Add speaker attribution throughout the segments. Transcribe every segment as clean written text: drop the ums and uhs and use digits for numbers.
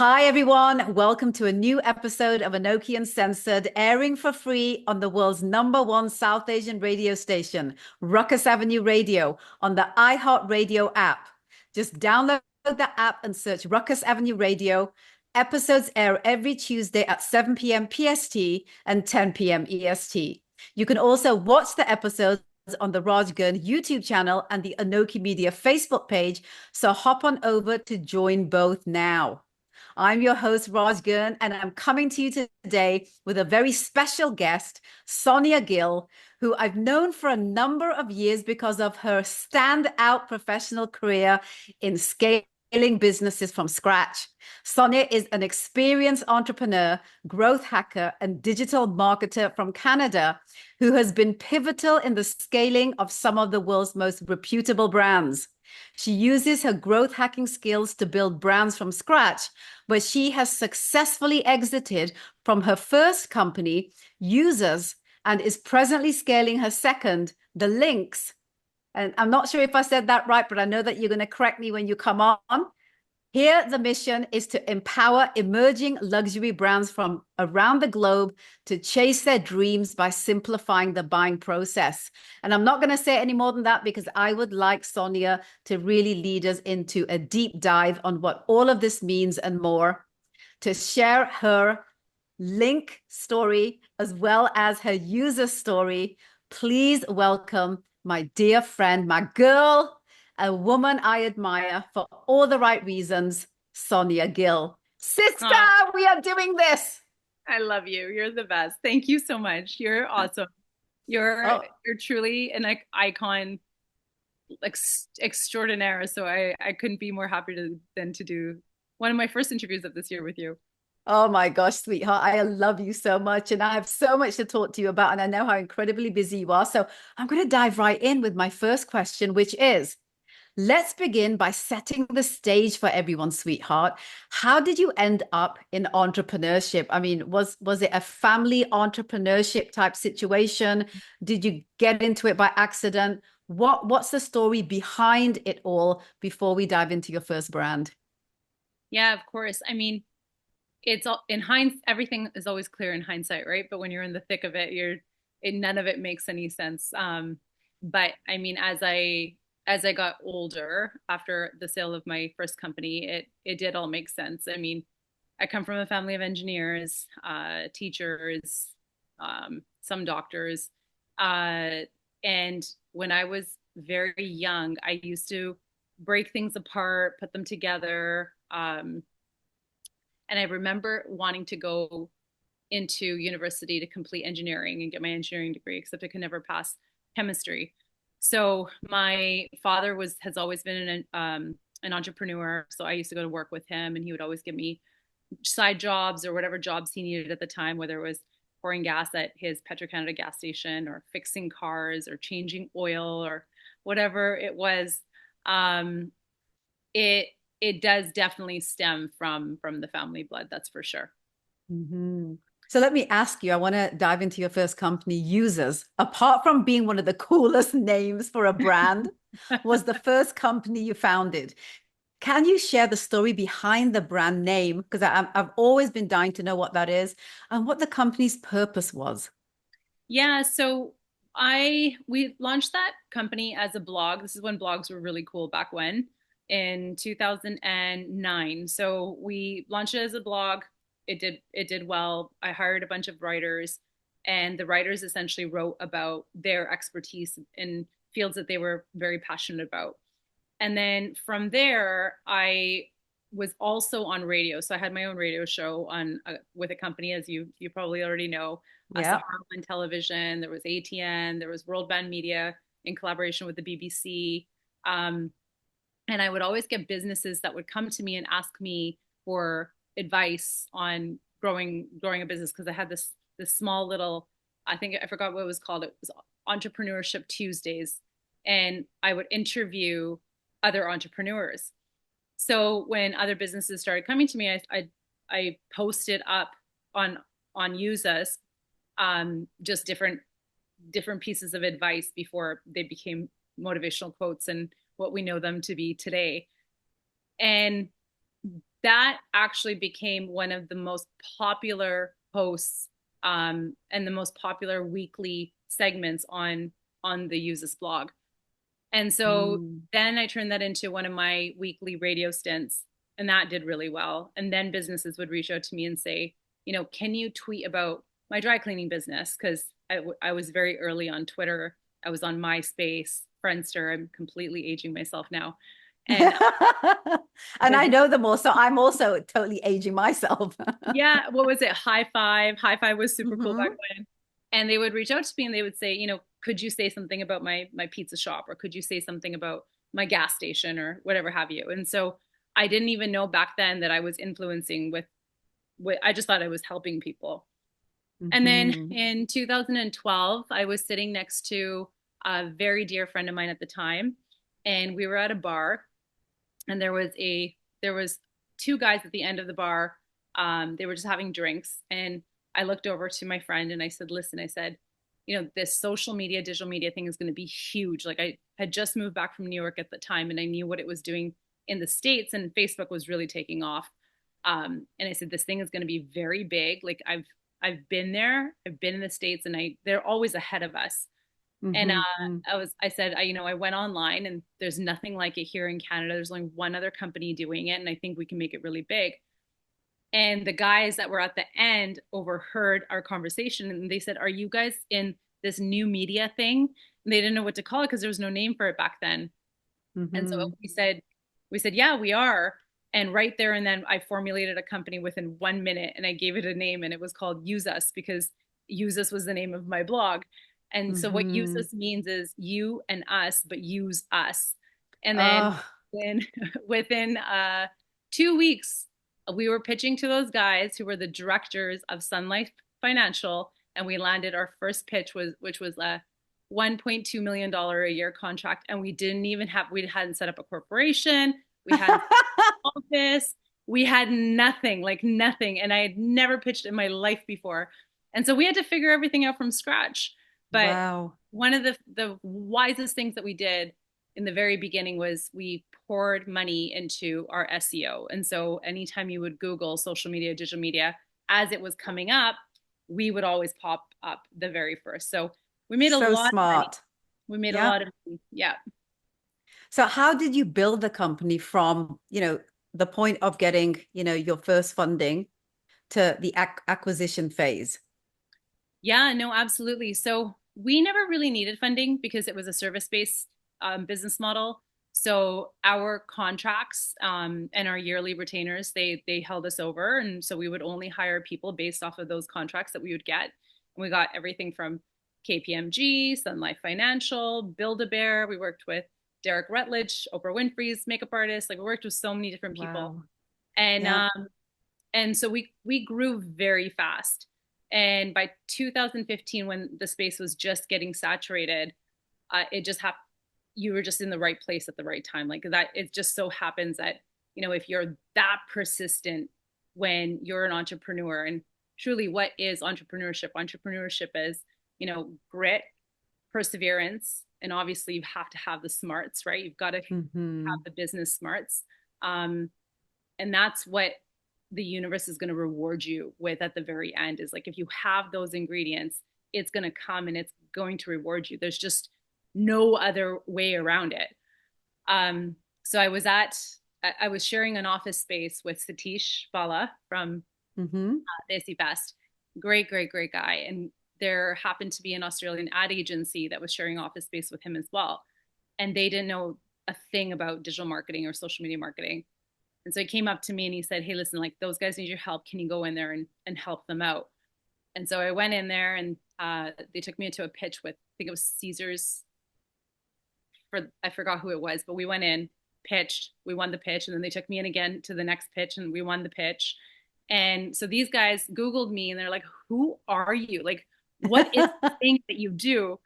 Speaker 1: Hi, everyone. Welcome to a new episode of Anoki Uncensored, airing for free on the world's #1 South Asian radio station, Ruckus Avenue Radio, on the iHeartRadio app. Just download the app and search Ruckus Avenue Radio. Episodes air every Tuesday at 7 p.m. PST and 10 p.m. EST. You can also watch the episodes on the Raj Gurn YouTube channel and the Anoki Media Facebook page, so hop on over to join both now. I'm your host, Raj Gurn, and I'm coming to you today with a very special guest, Sonya Gill, who I've known for a number of years because of her standout professional career in scaling businesses from scratch. Sonya is an experienced entrepreneur, growth hacker, and digital marketer from Canada who has been pivotal in the scaling of some of the world's most reputable brands. She uses her growth hacking skills to build brands from scratch, but she has successfully exited from her first company, YOUZUS, and is presently scaling her second, The Links. And I'm not sure if I said that right, but I know that you're going to correct me when you come on. Here, the mission is to empower emerging luxury brands from around the globe to chase their dreams by simplifying the buying process. And I'm not going to say any more than that because I would like Sonya to really lead us into a deep dive on what all of this means and more, to share her link story as well as her user story. Please welcome my dear friend, my girl, a woman I admire for all the right reasons, Sonya Gill. Sister, we are doing this.
Speaker 2: I love you. You're the best. Thank you so much. You're awesome. You're truly an icon, extraordinaire. So I couldn't be more happy than to do one of my first interviews of this year with you.
Speaker 1: Oh my gosh, sweetheart. I love you so much. And I have so much to talk to you about. And I know how incredibly busy you are. So I'm going to dive right in with my first question, which is, let's begin by setting the stage for everyone, sweetheart. How did you end up in entrepreneurship? I mean, was it a family entrepreneurship type situation? Did you get into it by accident? What's the story behind it all before we dive into your first brand?
Speaker 2: Yeah, of course. I mean, it's all in hindsight, everything is always clear in hindsight, right? But when you're in the thick of it, none of it makes any sense. But I mean, as I got older after the sale of my first company, it did all make sense. I mean, I come from a family of engineers, teachers, some doctors, and when I was very young, I used to break things apart, put them together. And I remember wanting to go into university to complete engineering and get my engineering degree, except I could never pass chemistry. So my father has always been an entrepreneur. So I used to go to work with him, and he would always give me side jobs or whatever jobs he needed at the time, whether it was pouring gas at his Petro-Canada gas station or fixing cars or changing oil or whatever it was. Um, it it does definitely stem from the family blood, that's for sure.
Speaker 1: Mm-hmm. So let me ask you, I want to dive into your first company, YOUZUS. Apart from being one of the coolest names for a brand, was the first company you founded. Can you share the story behind the brand name? Because I've always been dying to know what that is and what the company's purpose was.
Speaker 2: Yeah, so we launched that company as a blog. This is when blogs were really cool back when in 2009. So we launched it as a blog. It did well. I hired a bunch of writers, and the writers essentially wrote about their expertise in fields that they were very passionate about. And then from there, I was also on radio. So I had my own radio show on with a company, as you probably already know,
Speaker 1: Yeah.
Speaker 2: Sahara One Television. There was ATN. There was World Band Media in collaboration with the BBC. Um, and I would always get businesses that would come to me and ask me for advice on growing a business, because I had this small little, I think I forgot what it was called. It was Entrepreneurship Tuesdays, and I would interview other entrepreneurs. So when other businesses started coming to me, I posted up on YOUZUS, just different pieces of advice before they became motivational quotes and what we know them to be today. And that actually became one of the most popular posts, and the most popular weekly segments on the YOUZUS blog. And so
Speaker 1: Mm.
Speaker 2: then I turned that into one of my weekly radio stints, and that did really well. And then businesses would reach out to me and say, can you tweet about my dry cleaning business? Because I was very early on Twitter. I was on MySpace, Friendster. I'm completely aging myself now. And
Speaker 1: And I
Speaker 2: the
Speaker 1: know them also. I'm also totally aging myself.
Speaker 2: yeah, what was it? High Five. High Five was super cool back
Speaker 1: Hmm.
Speaker 2: then. And they would reach out to me and they would say, could you say something about my pizza shop, or could you say something about my gas station, or whatever have you? And so I didn't even know back then that I was influencing with I just thought I was helping people. And then
Speaker 1: Hmm.
Speaker 2: in 2012, I was sitting next to a very dear friend of mine at the time, and we were at a bar, and there was two guys at the end of the bar. They were just having drinks, and I looked over to my friend and I said, "Listen," I said, this social media, digital media thing is going to be huge. Like, I had just moved back from New York at the time, and I knew what it was doing in the States, and Facebook was really taking off. And I said, this thing is going to be very big. Like, I've been there, I've been in the States, and they're always ahead of us. And
Speaker 1: Hmm.
Speaker 2: I said, I went online, and there's nothing like it here in Canada. There's only one other company doing it, and I think we can make it really big. And the guys that were at the end overheard our conversation, and they said, "Are you guys in this new media thing?" And they didn't know what to call it because there was no name for it back then. And so
Speaker 1: Hmm.
Speaker 2: we said, "Yeah, we are." And right there and then I formulated a company within 1 minute, and I gave it a name, and it was called YOUZUS, because YOUZUS was the name of my blog. And so what
Speaker 1: Hmm.
Speaker 2: YOUZUS means is you and us, but use us. And then
Speaker 1: Oh,
Speaker 2: within, within 2 weeks, we were pitching to those guys who were the directors of Sun Life Financial, and we landed our first pitch, which was a $1.2 million a year contract. And we hadn't set up a corporation. We hadn't set up an office. We had nothing, like nothing. And I had never pitched in my life before. And so we had to figure everything out from scratch. But
Speaker 1: wow.
Speaker 2: one of the wisest things that we did in the very beginning was we poured money into our SEO. And so anytime you would Google social media, digital media, as it was coming up, we would always pop up the very first. So we made a
Speaker 1: So
Speaker 2: lot of money.
Speaker 1: smart.
Speaker 2: We made a
Speaker 1: Yeah.
Speaker 2: lot of money. Yeah.
Speaker 1: So how did you build the company from, the point of getting, your first funding to the acquisition phase?
Speaker 2: Yeah, no, absolutely. So we never really needed funding because it was a service-based business model. So our contracts, and our yearly retainers, they held us over, and so we would only hire people based off of those contracts that we would get. And we got everything from KPMG, Sun Life Financial, Build-A-Bear. We worked with Derek Rutledge, Oprah Winfrey's makeup artist. Like, we worked with so many different people,
Speaker 1: Wow.
Speaker 2: and
Speaker 1: Yeah.
Speaker 2: so we grew very fast. And by 2015, when the space was just getting saturated, it just happened. You were just in the right place at the right time. Like that, it just so happens that, if you're that persistent when you're an entrepreneur, and truly, what is entrepreneurship? Entrepreneurship is, grit, perseverance, and obviously you have to have the smarts, right? You've got to have
Speaker 1: Hmm.
Speaker 2: the business smarts. Um, and that's what the universe is going to reward you with at the very end, is like, if you have those ingredients, it's going to come and it's going to reward you. There's just no other way around it. So I was sharing an office space with Satish Bala from
Speaker 1: Hmm.
Speaker 2: Desi Best. Great, great, great guy. And there happened to be an Australian ad agency that was sharing office space with him as well. And they didn't know a thing about digital marketing or social media marketing. And so he came up to me and he said, "Hey, listen, like, those guys need your help. Can you go in there and help them out?" And so I went in there, and they took me into a pitch with, I think it was Caesars, I forgot who it was, but we went in, pitched, we won the pitch. And then they took me in again to the next pitch, and we won the pitch. And so these guys Googled me, and they're like, "Who are you? Like, what is the thing that you do?"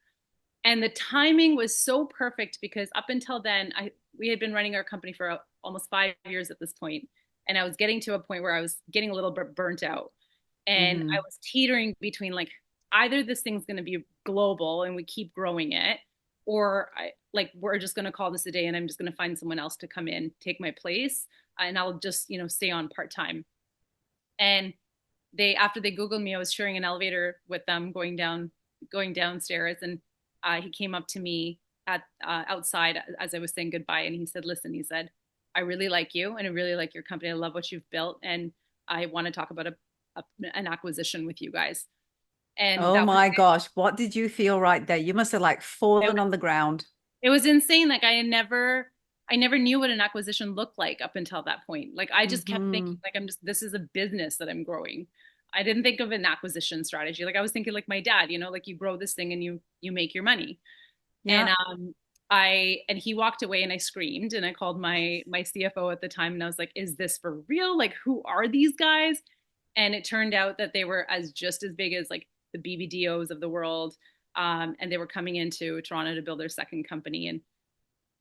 Speaker 2: And the timing was so perfect because up until then, we had been running our company for almost 5 years at this point, and I was getting to a point where I was getting a little bit burnt out, and I
Speaker 1: Hmm.
Speaker 2: was teetering between, like, either this thing's going to be global and we keep growing it, or we're just going to call this a day and I'm just going to find someone else to come in, take my place. and I'll just, stay on part-time. And after they Googled me, I was sharing an elevator with them going downstairs. And he came up to me outside as I was saying goodbye. And he said, listen, he said, I really like you and I really like your company. I love what you've built. And I want to talk about an acquisition with you guys. And
Speaker 1: Oh
Speaker 2: that was
Speaker 1: my gosh, what did you feel right there? You must have like
Speaker 2: it.
Speaker 1: fallen on the ground.
Speaker 2: It was insane. Like I never knew what an acquisition looked like up until that point. Like I just kept thinking
Speaker 1: Hmm.
Speaker 2: like this is a business that I'm growing. I didn't think of an acquisition strategy. Like I was thinking like my dad, like you grow this thing and you make your money. And
Speaker 1: Yeah.
Speaker 2: and he walked away and I screamed and I called my CFO at the time and I was like, is this for real? Like who are these guys? And it turned out that they were just as big as like the BBDOs of the world. And they were coming into Toronto to build their second company. And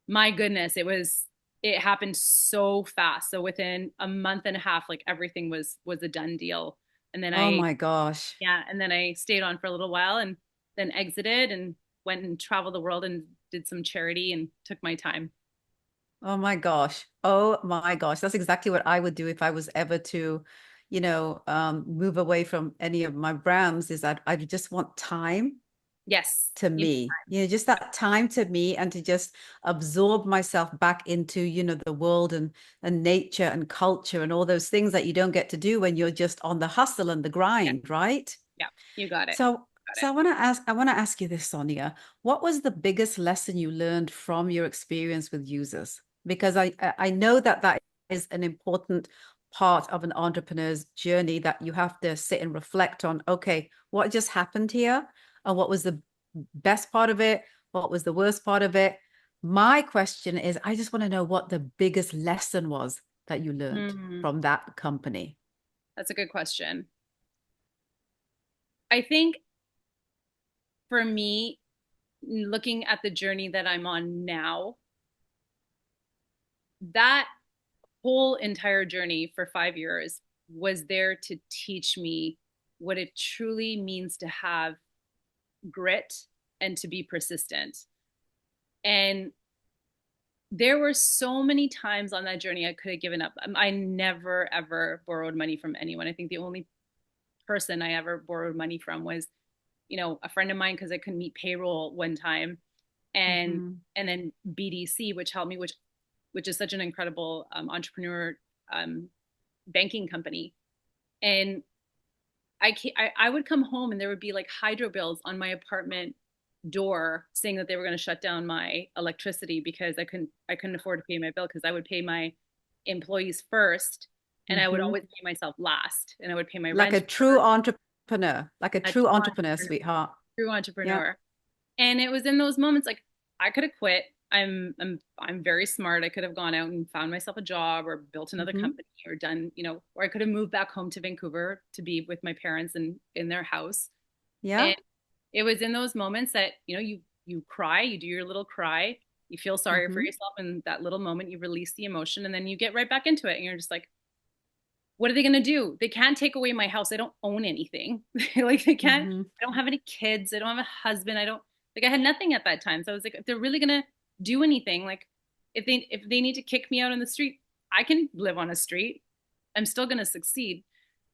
Speaker 2: my goodness, it happened so fast. So within a month and a half, like everything was a done deal. And then
Speaker 1: Oh my gosh.
Speaker 2: I stayed on for a little while and then exited and went and traveled the world and did some charity and took my time.
Speaker 1: Oh my gosh. Oh my gosh. That's exactly what I would do if I was ever to, move away from any of my brands is that I just want time
Speaker 2: Yes.
Speaker 1: to me, just that time to me and to just absorb myself back into, the world and nature and culture and all those things that you don't get to do when you're just on the hustle and the
Speaker 2: Yeah.
Speaker 1: grind, right?
Speaker 2: Yeah. You got it.
Speaker 1: So,
Speaker 2: Got
Speaker 1: so
Speaker 2: it.
Speaker 1: I want to ask you this, Sonia. What was the biggest lesson you learned from your experience with users? Because I know that that is an important part of an entrepreneur's journey that you have to sit and reflect on. Okay, what just happened here? And what was the best part of it? What was the worst part of it? My question is, I just want to know what the biggest lesson was that you learned
Speaker 2: Hmm.
Speaker 1: from that company.
Speaker 2: That's a good question. I think for me, looking at the journey that I'm on now, that whole entire journey for 5 years was there to teach me what it truly means to have grit and to be persistent. And there were so many times on that journey I could have given up. I never ever borrowed money from anyone. I think the only person I ever borrowed money from was, a friend of mine because I couldn't meet payroll one time, and
Speaker 1: Mhm.
Speaker 2: and then BDC, which helped me, which is such an incredible entrepreneur um, banking company. And I would come home and there would be like hydro bills on my apartment door saying that they were going to shut down my electricity because I couldn't afford to pay my bill because I would pay my employees first and I would
Speaker 1: Mhm.
Speaker 2: always pay myself last and I would pay my
Speaker 1: Like a
Speaker 2: rent
Speaker 1: true
Speaker 2: first.
Speaker 1: entrepreneur, like a
Speaker 2: A
Speaker 1: true
Speaker 2: true
Speaker 1: entrepreneur,
Speaker 2: entrepreneur,
Speaker 1: sweetheart.
Speaker 2: true
Speaker 1: Yeah.
Speaker 2: entrepreneur. And it was in those moments like I could have quit. I'm very smart. I could have gone out and found myself a job or built another
Speaker 1: Hmm.
Speaker 2: company or done, or I could have moved back home to Vancouver to be with my parents and in their house.
Speaker 1: Yeah.
Speaker 2: And it was in those moments that, you cry, you do your little cry, you feel sorry for
Speaker 1: Hmm.
Speaker 2: yourself in that little moment, you release the emotion and then you get right back into it and you're just like, what are they going to do? They can't take away my house. I don't own anything. Like they can't,
Speaker 1: Hmm.
Speaker 2: I don't have any kids. I don't have a husband. I don't like I had nothing at that time. So I was like, if they're really going to do anything, like if they need to kick me out on the street, I can live on a street. I'm still going to succeed.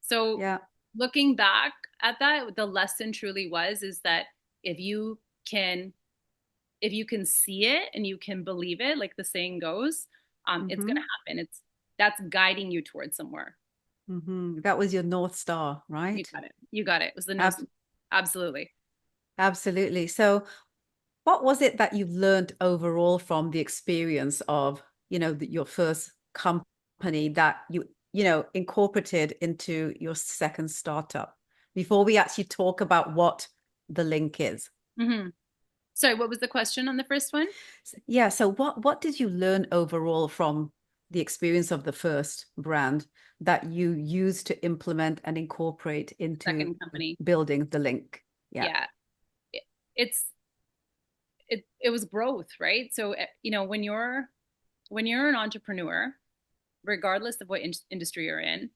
Speaker 2: So
Speaker 1: Yeah.
Speaker 2: looking back at that, the lesson truly was is that if you can if you can see it and you can believe it, like the saying goes, it's going to
Speaker 1: Hmm.
Speaker 2: happen. That's guiding you towards somewhere.
Speaker 1: That was your North Star,
Speaker 2: You
Speaker 1: right?
Speaker 2: got it. You got it. It was the no.
Speaker 1: Ab
Speaker 2: Absolutely.
Speaker 1: Absolutely. So, what was it that you learned overall from the experience of, your first company that you incorporated into your second startup before we actually talk about what the link is?
Speaker 2: Hmm. Sorry, what was the question on the first one?
Speaker 1: Yeah. So what did you learn overall from the experience of the first brand that you used to implement and incorporate into
Speaker 2: Second company.
Speaker 1: building the link? Yeah.
Speaker 2: Yeah. It, it's it was growth, right? So when you're an entrepreneur, regardless of what industry you're in,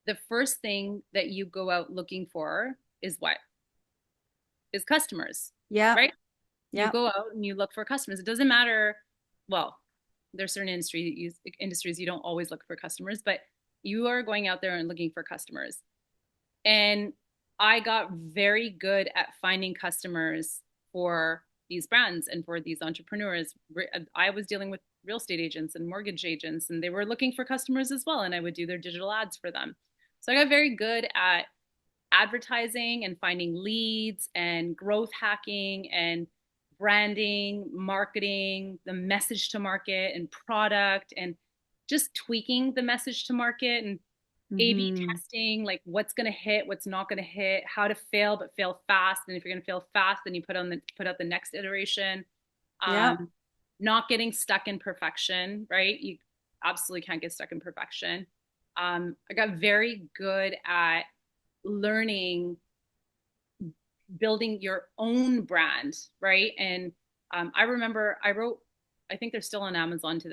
Speaker 2: the first thing that you go out looking for is what? Is customers,
Speaker 1: Yeah.
Speaker 2: right? You
Speaker 1: Yeah.
Speaker 2: go out and you look for customers. It doesn't matter. Well, there's certain industries you don't always look for customers, but you are going out there and looking for customers. And I got very good at finding customers for these brands and for these entrepreneurs. I was dealing with real estate agents and mortgage agents, and they were looking for customers as well. And I would do their digital ads for them. So I got very good at advertising and finding leads and growth hacking and branding, marketing, the message to market and product, and just tweaking the message to market and A/B
Speaker 1: Mm-hmm.
Speaker 2: testing, like what's going to hit, what's not going to hit, how to fail but fail fast. And if you're going to fail fast, then you put out the next iteration.
Speaker 1: Yeah.
Speaker 2: Um, Not getting stuck in perfection, right? You absolutely can't get stuck in perfection. I got very good at learning building your own brand, right? And I remember I wrote, I think they're still on Amazon to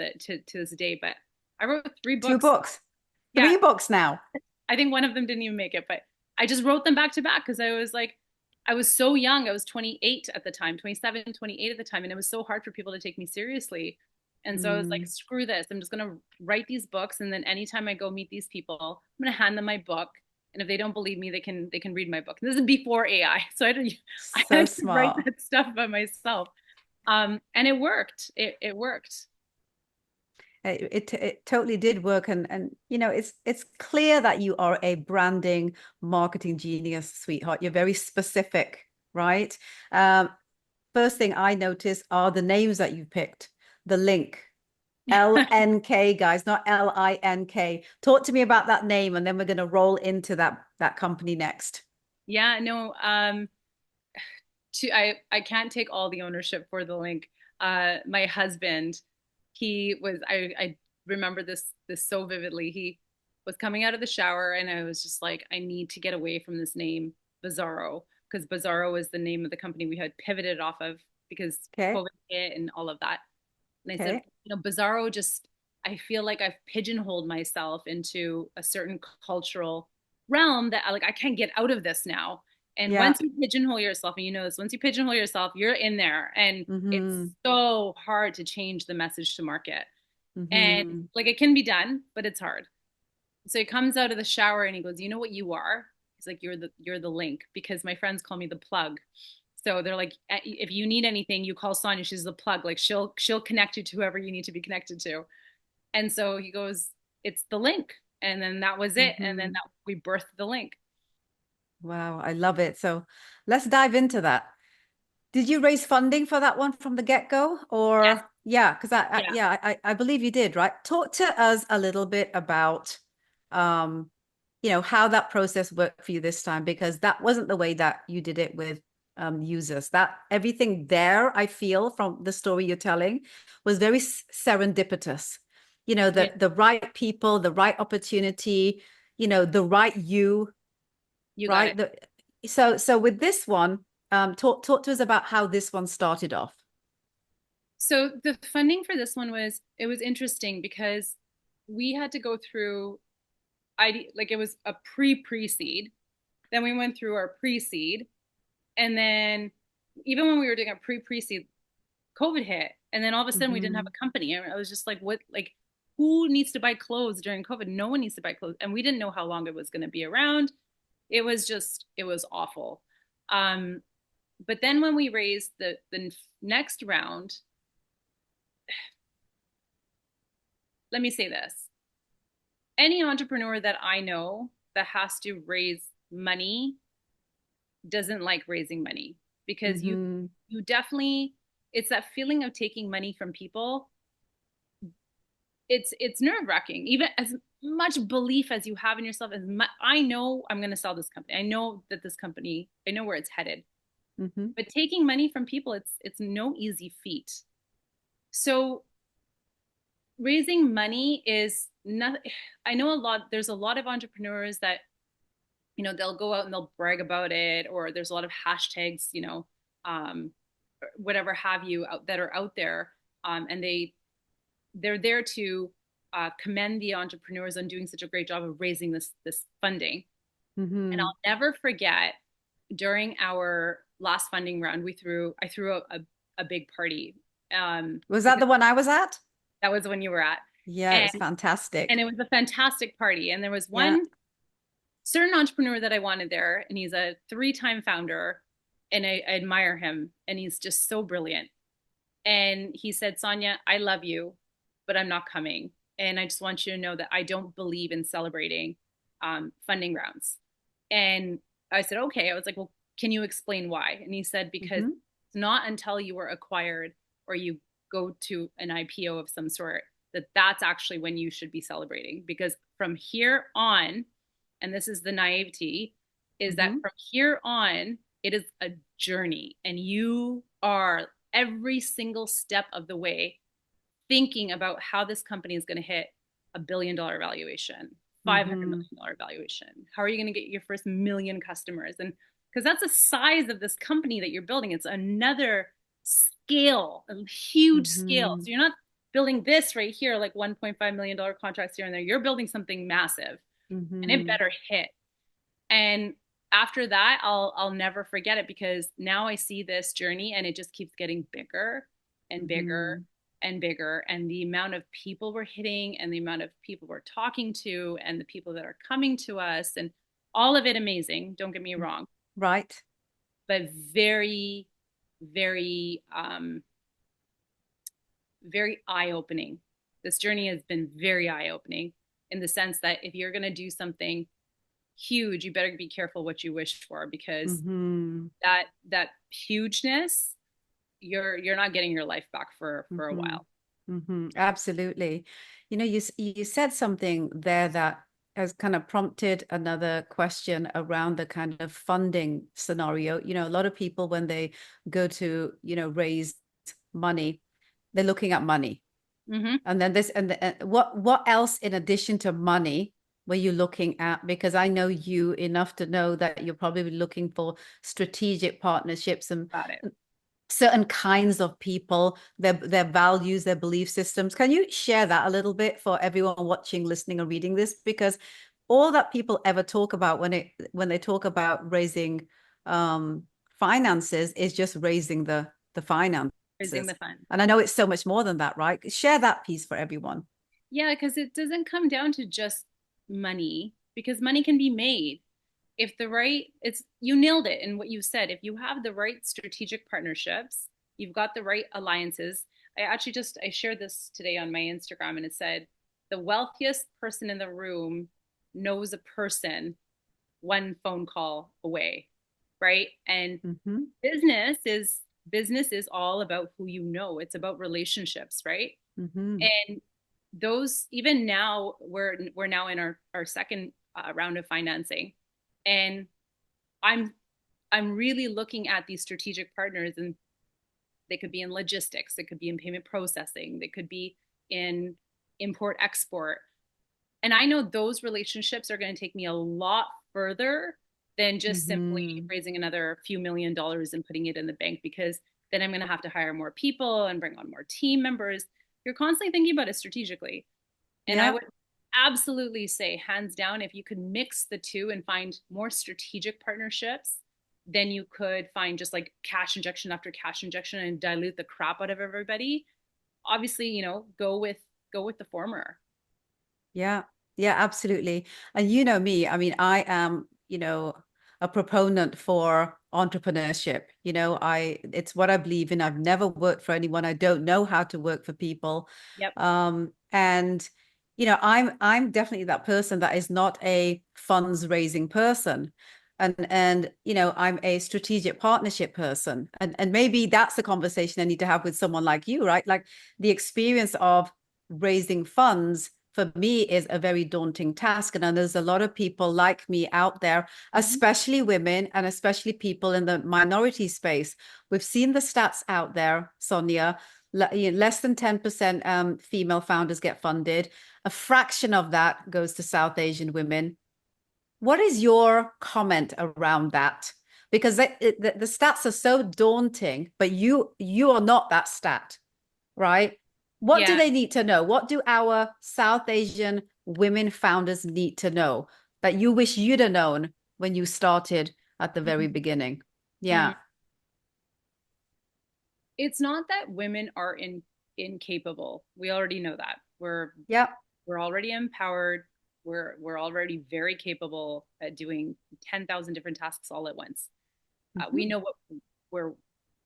Speaker 2: this day, but I wrote three
Speaker 1: Two
Speaker 2: books.
Speaker 1: books,
Speaker 2: Yeah,
Speaker 1: three books now.
Speaker 2: I think one of them didn't even make it, but I just wrote them back to back because I was like, I was so young. I was 28 at the time, 27, 28 at the time. And it was so hard for people to take me seriously. And so I was like,
Speaker 1: Mm.
Speaker 2: screw this. I'm just going to write these books. And then anytime I go meet these people, I'm going to hand them my book. And if they don't believe me, they can read my book. And this is before AI. So I
Speaker 1: So
Speaker 2: had to write
Speaker 1: smart.
Speaker 2: that stuff by myself. And it worked. It worked.
Speaker 1: It totally did work, and it's clear that you are a branding marketing genius, sweetheart. You're very specific, right? Um, First thing I notice are the names that you picked. The link, LNK, guys, not LINK. Talk to me about that name, and then we're going to roll into that company next.
Speaker 2: Yeah, no, I can't take all the ownership for the link. My husband, I remember this so vividly. He was coming out of the shower and I was just like, I need to get away from this name, Bizarro, because Bizarro is the name of the company we had pivoted off of because
Speaker 1: Okay.
Speaker 2: COVID hit and all of that. And I said,
Speaker 1: Okay.
Speaker 2: Bizarro just, I feel like I've pigeonholed myself into a certain cultural realm that I can't get out of this now. And
Speaker 1: Yeah.
Speaker 2: once you pigeonhole yourself, and you know this, once you pigeonhole yourself, you're in there. And it's
Speaker 1: Mm-hmm.
Speaker 2: so hard to change the message to market. And
Speaker 1: Mm-hmm.
Speaker 2: like it can be done, but it's hard. So he comes out of the shower and he goes, "You know what you are?" He's like, "You're the link," because my friends call me the plug. So they're like, if you need anything, you call Sonya. She's the plug. Like she'll connect you to whoever you need to be connected to. And so he goes, "It's the link." And then that was it. And then
Speaker 1: Mm-hmm.
Speaker 2: we birthed the link.
Speaker 1: Wow, I love it. So let's dive into that. Did you raise funding for that one from the get-go?
Speaker 2: Yes.
Speaker 1: Or yeah, because
Speaker 2: Yeah.
Speaker 1: I believe you did, right? Talk to us a little bit about um, how that process worked for you this time, because that wasn't the way that you did it with users. That everything there, I feel from the story you're telling, was very serendipitous.
Speaker 2: Yeah.
Speaker 1: The right people, the right opportunity, the right you,
Speaker 2: You got
Speaker 1: right?
Speaker 2: it.
Speaker 1: So with this one, talk to us about how this one started off.
Speaker 2: So the funding for this one it was interesting because we had to go through like it was a pre-seed. Then we went through our pre-seed, and then even when we were doing a pre-seed, COVID hit, and then all of a sudden we didn't have
Speaker 1: Hmm.
Speaker 2: a company. And I was just like, what? Like, who needs to buy clothes during COVID? No one needs to buy clothes, and we didn't know how long it was going to be around. It was awful. Um, but then when we raised the next round, let me say this: any entrepreneur that I know that has to raise money doesn't like raising money because
Speaker 1: Hmm.
Speaker 2: you definitely, it's that feeling of taking money from people. It's nerve-wracking. Even as much belief as you have in yourself, I know I'm going to sell this company. I know that this company, I know where it's headed.
Speaker 1: Hmm.
Speaker 2: But taking money from people, it's no easy feat. So raising money is not, I know there's a lot of entrepreneurs that they'll go out and they'll brag about it, or there's a lot of hashtags, um, whatever have you that are out there, and they're there to commend the entrepreneurs on doing such a great job of raising this funding. And
Speaker 1: Hmm.
Speaker 2: I'll never forget, during our last funding round, I threw a big party,
Speaker 1: Was that
Speaker 2: because
Speaker 1: the one I was at?
Speaker 2: That was when you were at.
Speaker 1: Yeah, it
Speaker 2: And
Speaker 1: was fantastic.
Speaker 2: it was a fantastic party. And there was
Speaker 1: Yeah.
Speaker 2: one certain entrepreneur that I wanted there, and he's a three-time founder, and I admire him, and he's just so brilliant. And he said, Sonya, I love you, but I'm not coming. And I just want you to know that I don't believe in celebrating funding rounds. And I said, okay. I was like, well, can you explain why? And he said, because
Speaker 1: Mm-hmm.
Speaker 2: it's not until you were acquired or you go to an IPO of some sort that that's actually when you should be celebrating. Because from here on, and this is the naivety, is that
Speaker 1: Mm-hmm.
Speaker 2: from here on, it is a journey and you are every single step of the way thinking about how this company is going to hit $1 billion valuation,
Speaker 1: Mm-hmm.
Speaker 2: $500 million valuation. How are you going to get your first million customers? And because that's the size of this company that you're building, it's another scale, a huge scale.
Speaker 1: Mm-hmm.
Speaker 2: So you're not building this right here, like $1.5 million contracts here and there. You're building something massive and it
Speaker 1: Mm-hmm.
Speaker 2: better hit. And after that, I'll never forget it because now I see this journey and it just keeps getting bigger and bigger
Speaker 1: Mm-hmm.
Speaker 2: and bigger. And the amount of people we're hitting and the amount of people we're talking to and the people that are coming to us and all of it amazing. Don't get me wrong,
Speaker 1: Right.
Speaker 2: but very, very, very eye opening. This journey has been very eye opening in the sense that if you're going to do something huge, you better be careful what you wish for because
Speaker 1: Mm-hmm.
Speaker 2: that hugeness, you're not getting your life back for a
Speaker 1: Mm-hmm.
Speaker 2: while.
Speaker 1: Mm-hmm. Absolutely. You know, you said something there that has kind of prompted another question around the kind of funding scenario. You know, a lot of people when they go to, raise money, they're looking at money.
Speaker 2: Mm-hmm.
Speaker 1: And then what else in addition to money were you looking at? Because I know you enough to know that you're probably looking for strategic partnerships and
Speaker 2: Got it.
Speaker 1: certain kinds of people, their values, their belief systems. Can you share that a little bit for everyone watching, listening, or reading this? Because all that people ever talk about when they talk about raising finances is just raising the
Speaker 2: Raising
Speaker 1: finances.
Speaker 2: the fund.
Speaker 1: And I know it's so much more than that, right? Share that piece for everyone.
Speaker 2: Yeah, because it doesn't come down to just money because money can be made. If the right, it's you nailed it in what you said. If you have the right strategic partnerships, you've got the right alliances. I actually just I shared this today on my Instagram and it said the wealthiest person in the room knows a person one phone call away, right? And
Speaker 1: Mm-hmm.
Speaker 2: business is all about who you know. It's about relationships, right?
Speaker 1: Mm-hmm.
Speaker 2: And those even now we're now in our second round of financing, and I'm I'm really looking at these strategic partners, and they could be in logistics, they could be in payment processing, they could be in import export, and I know those relationships are going to take me a lot further than just simply
Speaker 1: Mm-hmm.
Speaker 2: raising another few $1 million and putting it in the bank because then I'm going to have to hire more people and bring on more team members. You're constantly thinking about it strategically. And I
Speaker 1: Yeah.
Speaker 2: would absolutely say, hands down, if you could mix the two and find more strategic partnerships, then you could find just like cash injection after cash injection and dilute the crap out of everybody. Obviously, go with the former.
Speaker 1: Yeah, yeah, absolutely. And you know me, I mean, I am, a proponent for entrepreneurship. It's what I believe in. I've never worked for anyone. I don't know how to work for people.
Speaker 2: Yep.
Speaker 1: And I'm definitely that person that is not a funds raising person. And I'm a strategic partnership person. And maybe that's the conversation I need to have with someone like you, right? Like the experience of raising funds for me is a very daunting task. And there's a lot of people like me out there,
Speaker 2: Mm-hmm.
Speaker 1: especially women and especially people in the minority space. We've seen the stats out there, Sonya. Less than 10% female founders get funded. A fraction of that goes to South Asian women. What is your comment around that? Because the stats are so daunting, but you are not that stat, right? What do
Speaker 2: Yeah.
Speaker 1: they need to know? What do our South Asian women founders need to know that you wish you'd have known when you started at the very beginning?
Speaker 2: Mm-hmm.
Speaker 1: Yeah.
Speaker 2: It's not that women are incapable. We already know that.
Speaker 1: Yep.
Speaker 2: We're already empowered. We're already very capable at doing 10,000 different tasks all at once. We know what we're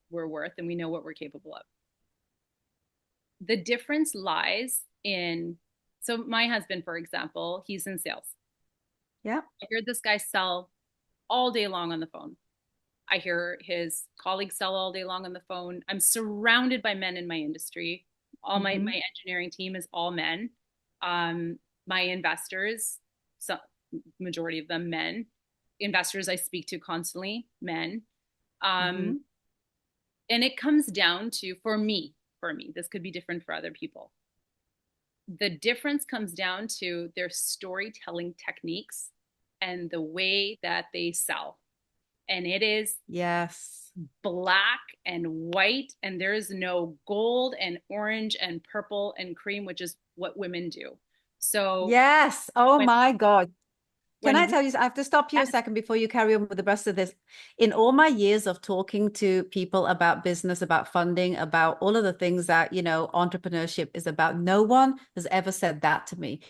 Speaker 2: we're worth, and we know what we're capable of. The difference lies in, so my husband, for example, he's in sales.
Speaker 1: Yeah.
Speaker 2: I heard this guy sell all day long on the phone. I hear his colleagues sell all day long on the phone. I'm surrounded by men in my industry. All my engineering team is all men. My investors, so majority of them men. Investors I speak to constantly, men. And it comes down to, for me, this could be different for other people. The difference comes down to their storytelling techniques and the way that they sell. And it is
Speaker 1: Yes.
Speaker 2: black and white, and there is no gold and orange and purple and cream, which is what women do. So
Speaker 1: Yes. Oh
Speaker 2: when
Speaker 1: my God. Can I
Speaker 2: when we,
Speaker 1: tell you, I have to stop you a second before you carry on with the rest of this. In all my years of talking to people about business, about funding, about all of the things that, entrepreneurship is about, no one has ever said that to me.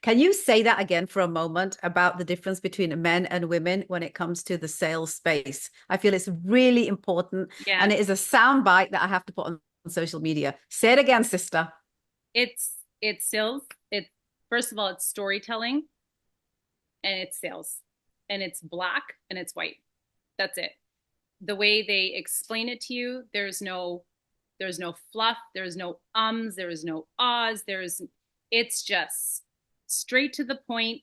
Speaker 1: Can you say that again for a moment about the difference between men and women when it comes to the sales space? I feel it's really important,
Speaker 2: yeah,
Speaker 1: and it is a soundbite that I have to put on social media. Say it again, sister.
Speaker 2: it's sales. It's, first of all, it's storytelling, and it's sales, and it's black and it's white. That's it. The way they explain it to you, there's no fluff, there's no there is no ahs, it's just straight to the point,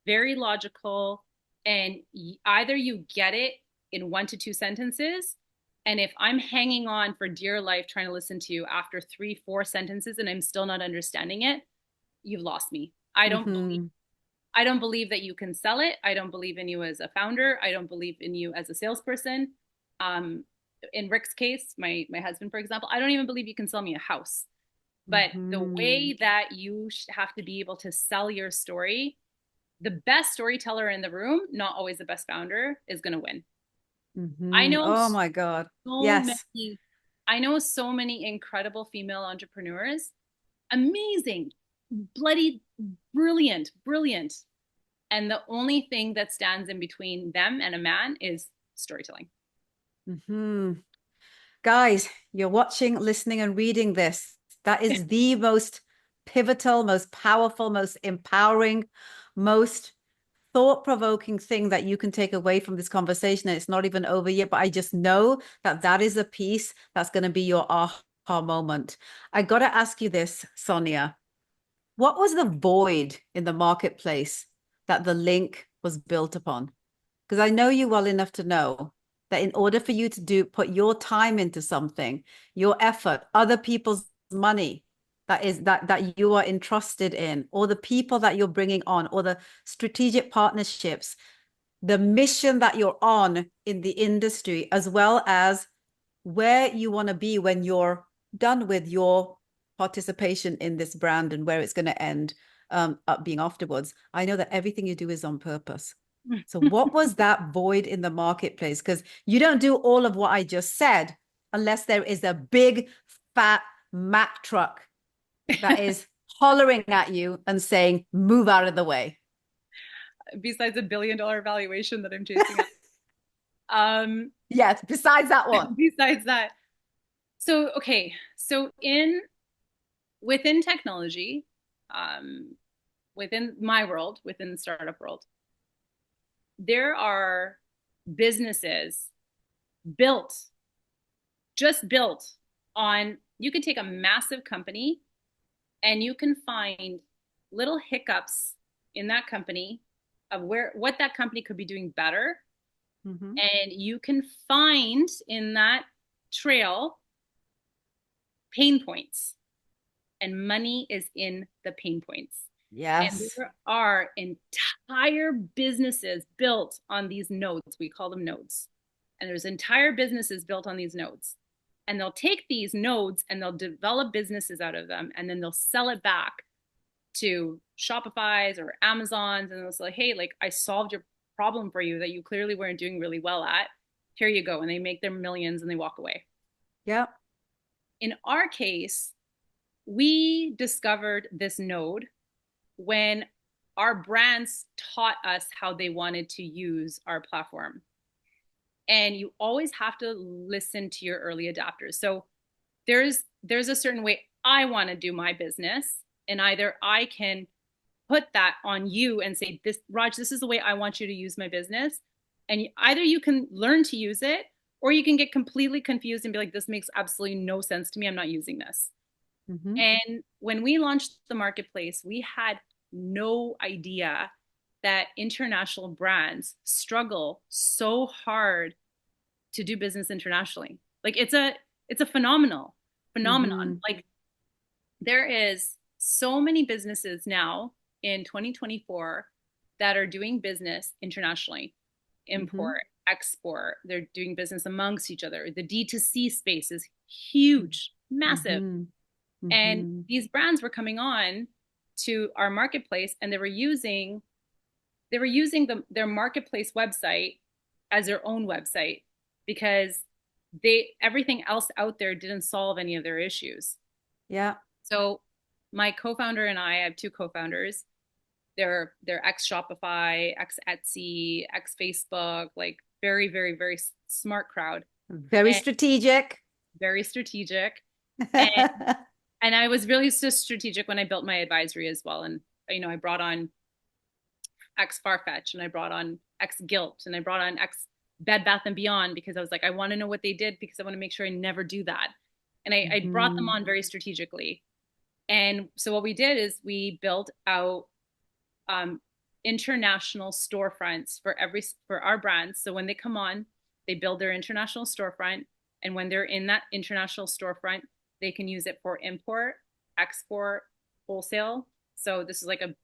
Speaker 2: very logical, and either you get it in 1 to 2 sentences, and if I'm hanging on for dear life trying to listen to you after 3, 4 sentences and I'm still not understanding it, you've lost me. I don't believe that you can sell it. I don't believe in you as a founder. I don't believe in you as a salesperson. In Rick's case, my husband, for example, I don't even believe you can sell me a house. But the way that you have to be able to sell your story, the best storyteller in the room, not always the best founder, is going to win. I know
Speaker 1: Oh my God.
Speaker 2: so
Speaker 1: Yes.
Speaker 2: many, I know so many incredible female entrepreneurs, amazing, bloody brilliant, brilliant. And the only thing that stands in between them and a man is storytelling.
Speaker 1: Guys, you're watching, listening, and reading this. That is the most pivotal, most powerful, most empowering, most thought-provoking thing that you can take away from this conversation. And it's not even over yet, but I just know that that is a piece that's going to be your aha moment. I got to ask you this, Sonya. What was the void in the marketplace that the link was built upon? Because I know you well enough to know that in order for you to put your time into something, your effort, other people's money that you are entrusted in, or the people that you're bringing on, or the strategic partnerships, the mission that you're on in the industry, as well as where you want to be when you're done with your participation in this brand and where it's going to end up being afterwards. I know that everything you do is on purpose. So what was that void in the marketplace? Because you don't do all of what I just said unless there is a big, fat Mack truck that is hollering at you and saying, move out of the way.
Speaker 2: Besides $1 billion valuation that I'm chasing.
Speaker 1: Yes, besides that one.
Speaker 2: Besides that. So, okay. So within technology, within my world, within the startup world, there are businesses just built on, you can take a massive company and you can find little hiccups in that company of what that company could be doing better. And you can find in that trail pain points, and money is in the pain points. And
Speaker 1: Yes.
Speaker 2: there are entire businesses built on these nodes. We call them nodes. And there's entire businesses built on these nodes. And they'll take these nodes and they'll develop businesses out of them. And then they'll sell it back to Shopify's or Amazon's. And they'll say, hey, like, I solved your problem for you that you clearly weren't doing really well at. Here you go. And they make their millions and they walk away.
Speaker 1: Yeah.
Speaker 2: In our case, we discovered this node when our brands taught us how they wanted to use our platform. And you always have to listen to your early adopters. So there's a certain way I want to do my business, and either I can put that on you and say, this, Raj, this is the way I want you to use my business. And either you can learn to use it, or you can get completely confused and be like, this makes absolutely no sense to me. I'm not using this.
Speaker 1: Mm-hmm.
Speaker 2: And when we launched the marketplace, we had no idea that international brands struggle so hard to do business internationally. Like it's a phenomenon.
Speaker 1: Mm-hmm.
Speaker 2: Like there is so many businesses now in 2024 that are doing business internationally,
Speaker 1: Mm-hmm.
Speaker 2: import, export. They're doing business amongst each other. The D2C space is huge, massive.
Speaker 1: Mm-hmm.
Speaker 2: And
Speaker 1: Mm-hmm.
Speaker 2: these brands were coming on to our marketplace, and they were using their marketplace website as their own website because everything else out there didn't solve any of their issues.
Speaker 1: Yeah.
Speaker 2: So my co-founder and I have two co-founders. They're ex Shopify, ex Etsy, ex Facebook, like very, very, very smart crowd
Speaker 1: Very
Speaker 2: and
Speaker 1: strategic.
Speaker 2: very strategic. And and I was really so strategic when I built my advisory as well. And I brought on ex Farfetch, and I brought on ex Guilt, and I brought on ex Bed Bath and Beyond because I was like, I want to know what they did because I want to make sure I never do that. And I brought them
Speaker 1: Mm-hmm.
Speaker 2: on very strategically. And so what we did is we built out um, international storefronts for our brands. So when they come on, they build their international storefront, and when they're in that international storefront, they can use it for import, export, wholesale. So this is like a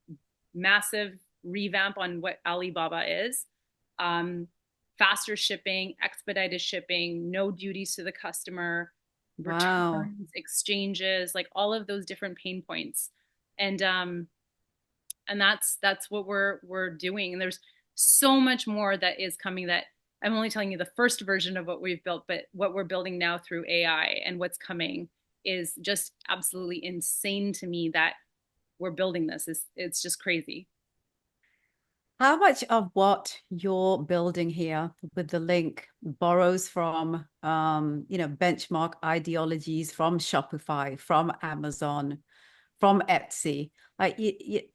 Speaker 2: massive revamp on what Alibaba is. Um, Faster shipping, expedited shipping, no duties to the customer,
Speaker 1: Wow.
Speaker 2: returns, exchanges, like all of those different pain points. And that's what we're doing. And there's so much more that is coming that I'm only telling you the first version of what we've built, but what we're building now through AI and what's coming is just absolutely insane to me that we're building this. It's just crazy.
Speaker 1: How much of what you're building here with the link borrows from, benchmark ideologies from Shopify, from Amazon, from Etsy? Like,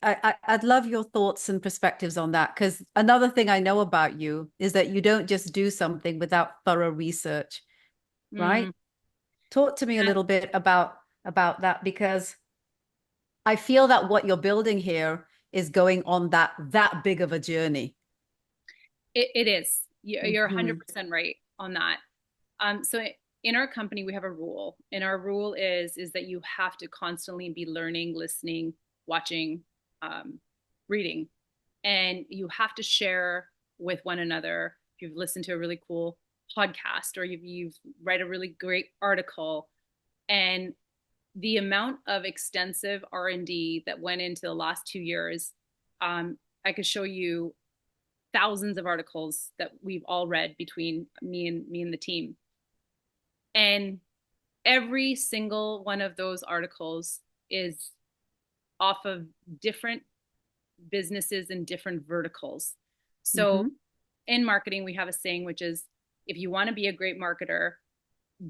Speaker 1: I'd love your thoughts and perspectives on that, because another thing I know about you is that you don't just do something without thorough research, right?
Speaker 2: Mm,
Speaker 1: Talk to me a little bit about that, because I feel that what you're building here is going on that big of a journey.
Speaker 2: it is. You're
Speaker 1: Mm-hmm.
Speaker 2: 100% right on that. So in our company, we have a rule, and our rule is that you have to constantly be learning, listening, watching, reading, and you have to share with one another. If you've listened to a really cool podcast, or you've read a really great article, and the amount of extensive R&D that went into the last 2 years, I could show you thousands of articles that we've all read between me and the team. And every single one of those articles is off of different businesses and different verticals. So
Speaker 1: Mm-hmm.
Speaker 2: in marketing, we have a saying, which is, if you want to be a great marketer,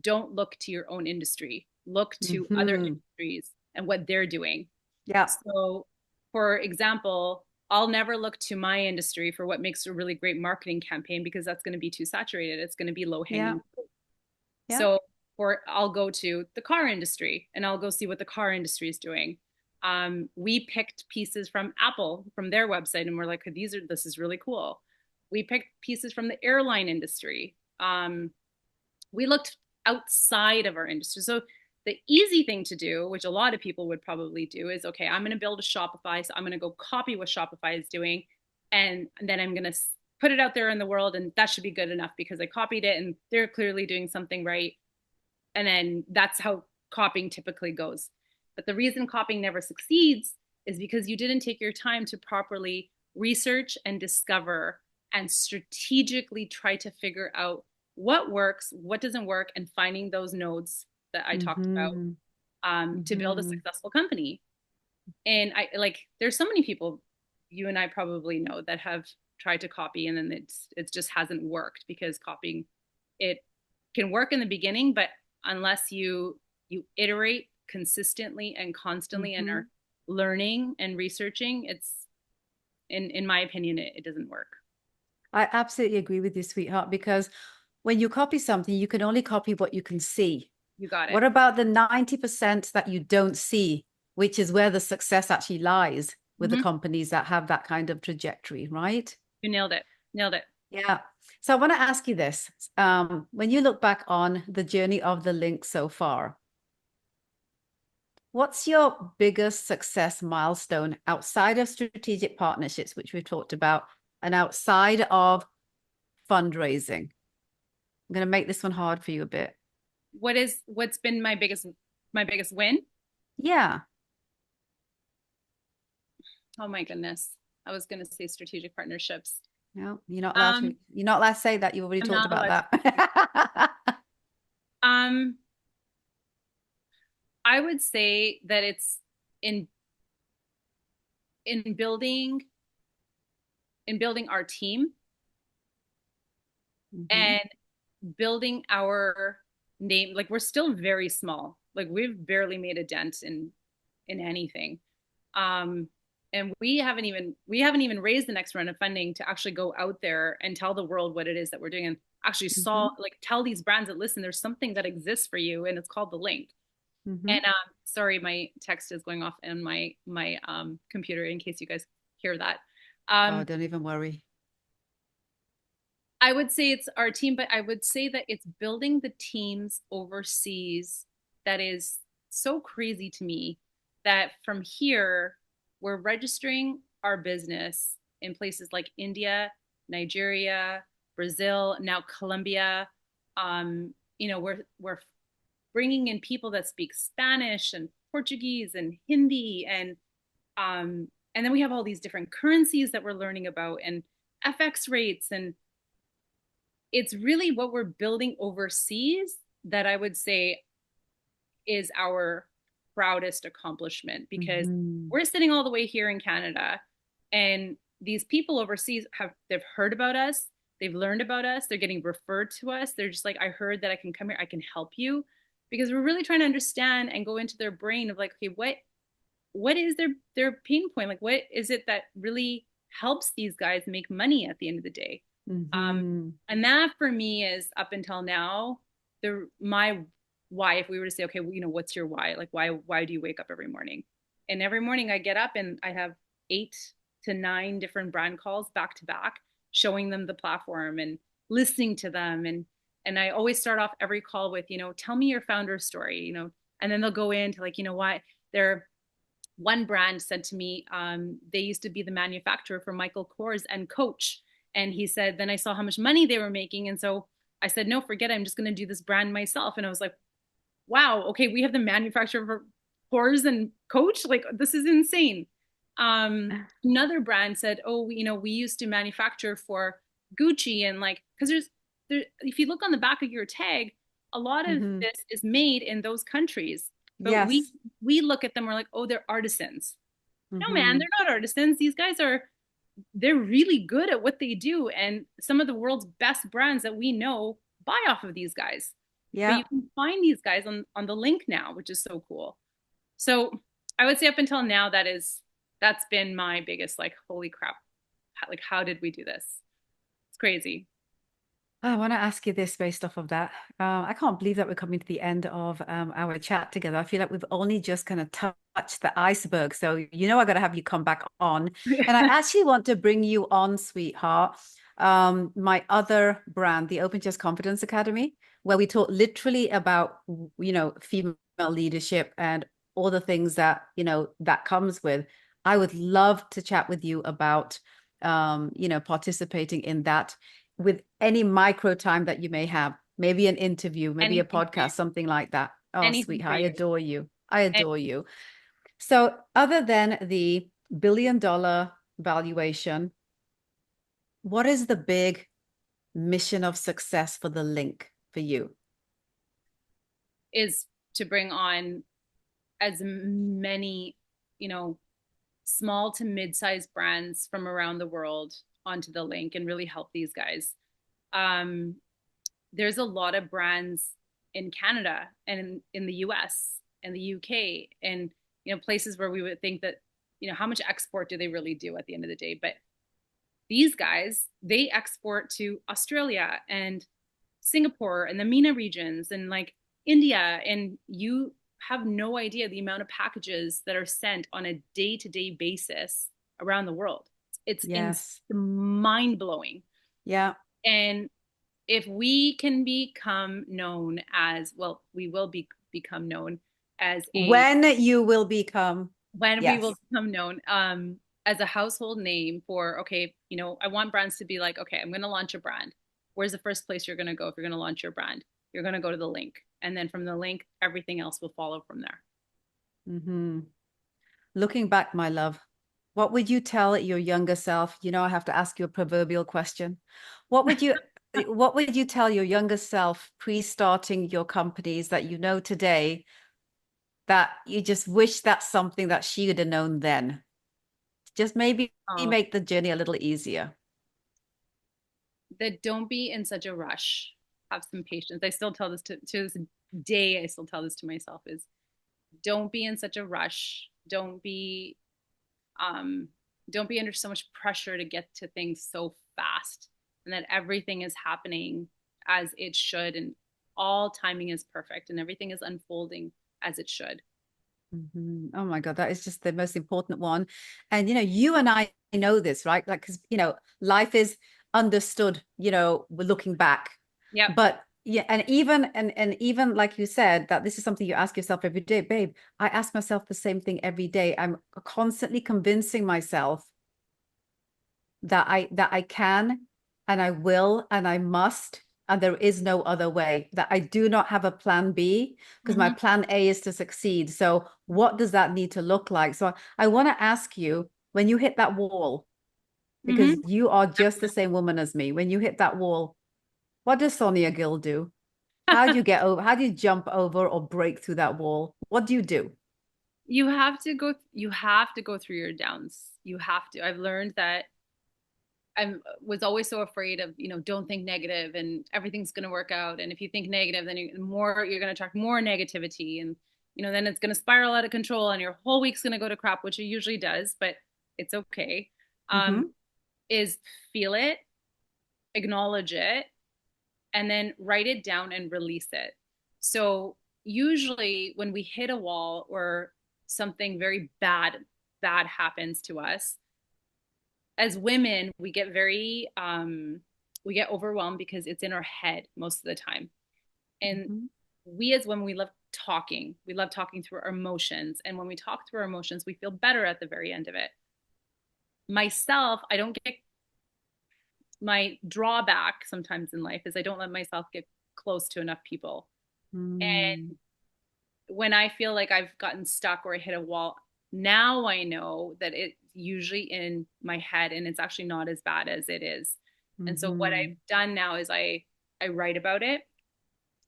Speaker 2: don't look to your own industry, look to other
Speaker 1: Mm-hmm.
Speaker 2: industries and what they're doing.
Speaker 1: Yeah.
Speaker 2: So, for example, I'll never look to my industry for what makes a really great marketing campaign because that's going to be too saturated. It's going to be low
Speaker 1: Yeah.
Speaker 2: hanging.
Speaker 1: Yeah.
Speaker 2: So, for I'll go to the car industry and I'll go see what the car industry is doing. We picked pieces from Apple from their website, and we're like, this is really cool. We picked pieces from the airline industry. We looked outside of our industry. So the easy thing to do, which a lot of people would probably do, is okay, I'm going to build a Shopify. So I'm going to go copy what Shopify is doing. And then I'm going to put it out there in the world. And that should be good enough because I copied it and they're clearly doing something right. And then that's how copying typically goes. But the reason copying never succeeds is because you didn't take your time to properly research and discover and strategically try to figure out what works, what doesn't work, and finding those nodes that I talked about.
Speaker 1: Mm-hmm.
Speaker 2: to build a successful company. And I like, there's so many people you and I probably know that have tried to copy, and then it just hasn't worked, because copying, it can work in the beginning, but unless you iterate consistently and constantly and are learning and researching, it's in my opinion, it doesn't work.
Speaker 1: I absolutely agree with you, sweetheart, because when you copy something, you can only copy what you can see.
Speaker 2: You got it.
Speaker 1: What about the 90% that you don't see, which is where the success actually lies with the companies that have that kind of trajectory, right?
Speaker 2: You nailed it. Nailed it.
Speaker 1: Yeah. So I want to ask you this. When you look back on the journey of the link so far, what's your biggest success milestone outside of strategic partnerships, which we've talked about, and outside of fundraising? I'm going to make this one hard for you a bit.
Speaker 2: What's been my biggest win?
Speaker 1: Yeah.
Speaker 2: Oh my goodness. I was going to say strategic partnerships.
Speaker 1: No, you're not allowed to. You're not allowed to say that. You already
Speaker 2: I'm
Speaker 1: talked
Speaker 2: not
Speaker 1: about
Speaker 2: allowed
Speaker 1: that.
Speaker 2: I would say that it's in building our team and building our name. Like, we're still very small. Like, we've barely made a dent in anything. And we haven't even raised the next round of funding to actually go out there and tell the world what it is that we're doing, and actually tell these brands that listen, there's something that exists for you, and it's called the link. And sorry, my text is going off in my computer in case you guys hear that.
Speaker 1: Oh, don't even worry.
Speaker 2: I would say it's our team, but I would say that it's building the teams overseas that is so crazy to me, that from here, we're registering our business in places like India, Nigeria, Brazil, now Colombia. We're bringing in people that speak Spanish and Portuguese and Hindi, and then we have all these different currencies that we're learning about, and FX rates, and it's really what we're building overseas that I would say is our proudest accomplishment, because we're sitting all the way here in Canada, and these people overseas they've heard about us, they've learned about us, they're getting referred to us, they're just like, I heard that I can come here, I can help you, because we're really trying to understand and go into their brain of like, okay, what is their pain point, like what is it that really helps these guys make money at the end of the day. And that for me is, up until now, my why. If we were to say, okay, well, what's your why? Like, why do you wake up every morning? And every morning I get up and I have 8 to 9 different brand calls back to back, showing them the platform and listening to them. And I always start off every call with, tell me your founder story, and then they'll go into like, why one brand said to me, they used to be the manufacturer for Michael Kors and Coach. And he said, then I saw how much money they were making. And so I said, no, forget it. I'm just going to do this brand myself. And I was like, wow, okay, we have the manufacturer for Kors and Coach. Like, this is insane. Another brand said, oh, we used to manufacture for Gucci. And like, because if you look on the back of your tag, a lot of this is made in those countries. But we look at them, we're like, oh, they're artisans. No, man, they're not artisans. These guys they're really good at what they do. And some of the world's best brands that we know buy off of these guys. Yeah. But you can find these guys on the link now, which is so cool. So I would say up until now, that's been my biggest, like, holy crap. Like, how did we do this? It's crazy.
Speaker 1: I want to ask you this based off of that. I can't believe that we're coming to the end of our chat together. I feel like we've only just kind of touched the iceberg. So, I got to have you come back on. And I actually want to bring you on, sweetheart, my other brand, the Open Just Confidence Academy, where we talk literally about, female leadership and all the things that, that comes with. I would love to chat with you about, participating in that with any micro time that you may have, maybe an interview, maybe a podcast, something like that. Oh, sweetheart, I adore you. I adore you. So other than the $1 billion valuation, what is the big mission of success for the link for you?
Speaker 2: Is to bring on as many, you know, small to mid-sized brands from around the world onto the link and really help these guys. Um, there's a lot of brands in Canada and in the US and the UK and, you know, places where we would think that, you know, how much export do they really do at the end of the day? But these guys, they export to Australia and Singapore and the MENA regions and like India. And you have no idea the amount of packages that are sent on a day-to-day basis around the world. It's
Speaker 1: Yes.
Speaker 2: mind blowing.
Speaker 1: Yeah.
Speaker 2: And if we can become known as, well, we will become known as a,
Speaker 1: When you will become,
Speaker 2: when we will
Speaker 1: yes.
Speaker 2: become known as a household name for, okay, you know, I want brands to be like, okay, I'm going to launch a brand. Where's the first place you're going to go if you're going to launch your brand? You're going to go to the link. And then from the link, everything else will follow from there.
Speaker 1: Mm-hmm. Looking back, my love, what would you tell your younger self? You know, I have to ask you a proverbial question. What would you what would you tell your younger self pre-starting your companies that you know today that you just wish that's something that she would have known then? Just maybe
Speaker 2: Oh,
Speaker 1: make the journey a little easier.
Speaker 2: that don't be in such a rush. Have some patience. I still tell this to this day, I still tell this to myself is don't be in such a rush. Um, don't be under so much pressure to get to things so fast and that everything is happening as it should and all timing is perfect and everything is unfolding as it should.
Speaker 1: Mhm. Oh my God, that is just the most important one. And, you know, you and I know this, right? Like, because, you know, life is understood, you know, we're looking back.
Speaker 2: Yep.
Speaker 1: But yeah, and even like you said, that this is something you ask yourself every day, babe. I ask myself the same thing every day. I'm constantly convincing myself that I can and I will and I must and there is no other way, that I do not have a plan B because my
Speaker 2: Mm-hmm.
Speaker 1: plan A is to succeed. So what does that need to look like? So I want to ask you, when you hit that wall,
Speaker 2: Mm-hmm.
Speaker 1: because you are just the same woman as me, when you hit that wall, what does Sonya Gill do? How do you get over? How do you jump over or break through that wall? What do you do?
Speaker 2: You have to go through your downs. You have to. I've learned that I was always so afraid of, you know, don't think negative and everything's going to work out. And if you think negative, then you're going to attract more negativity. And, you know, then it's going to spiral out of control and your whole week's going to go to crap, which it usually does, but it's okay. Um,
Speaker 1: Mm-hmm.
Speaker 2: is feel it, acknowledge it, and then write it down and release it. So usually when we hit a wall or something very bad happens to us, as women, we get overwhelmed because it's in our head most of the time. And
Speaker 1: Mm-hmm.
Speaker 2: we as women, we love talking. We love talking through our emotions. And when we talk through our emotions, we feel better at the very end of it. Myself, I don't get my drawback sometimes in life is I don't let myself get close to enough people.
Speaker 1: Mm-hmm.
Speaker 2: And when I feel like I've gotten stuck or I hit a wall, now I know that it's usually in my head and it's actually not as bad as it is. And so what
Speaker 1: Mm-hmm.
Speaker 2: I've done now is I write about it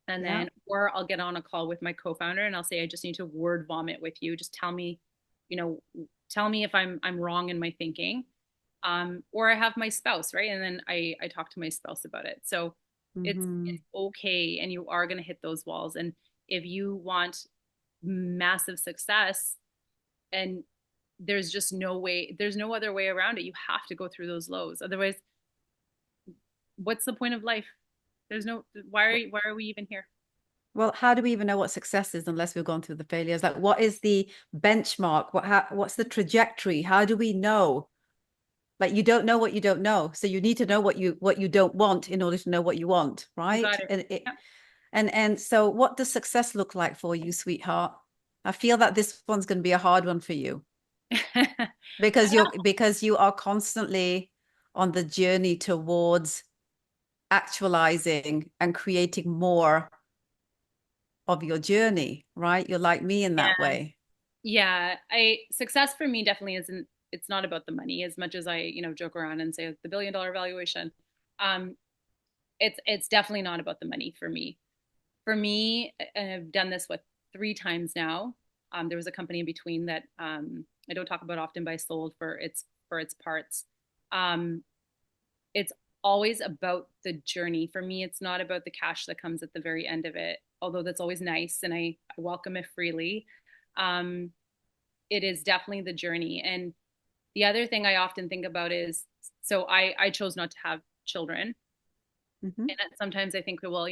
Speaker 2: and
Speaker 1: Yeah.
Speaker 2: then or I'll get on a call with my co-founder and I'll say I just need to word vomit with you. Just tell me, you know, tell me if I'm wrong in my thinking. Or I have my spouse, right? And then I talk to my spouse about it. So
Speaker 1: Mm-hmm.
Speaker 2: it's okay and you are going to hit those walls. And if you want massive success and there's no other way around it, you have to go through those lows, otherwise what's the point of life? There's no why are we even here?
Speaker 1: Well, how do we even know what success is unless we've gone through the failures? Like, what is the benchmark? What's the trajectory? How do we know? Like, you don't know what you don't know, so you need to know what you don't want in order to know what you want,
Speaker 2: You
Speaker 1: right?
Speaker 2: got it. Yeah.
Speaker 1: And so, what does success look like for you, sweetheart? I feel that this one's going to be a hard one for you because you are constantly on the journey towards actualizing and creating more of your journey, right? You're like me in that
Speaker 2: Yeah.
Speaker 1: way.
Speaker 2: Yeah, I success for me definitely isn't, it's not about the money as much as I, you know, joke around and say the billion-dollar valuation. Um, it's definitely not about the money for me. For me, and I've done this with three times now. There was a company in between that I don't talk about often, but I sold for its parts. Um, it's always about the journey. For me, it's not about the cash that comes at the very end of it, although that's always nice and I welcome it freely. Um, it is definitely the journey. And the other thing I often think about is, so I chose not to have children.
Speaker 1: Hmm.
Speaker 2: And sometimes I think, well,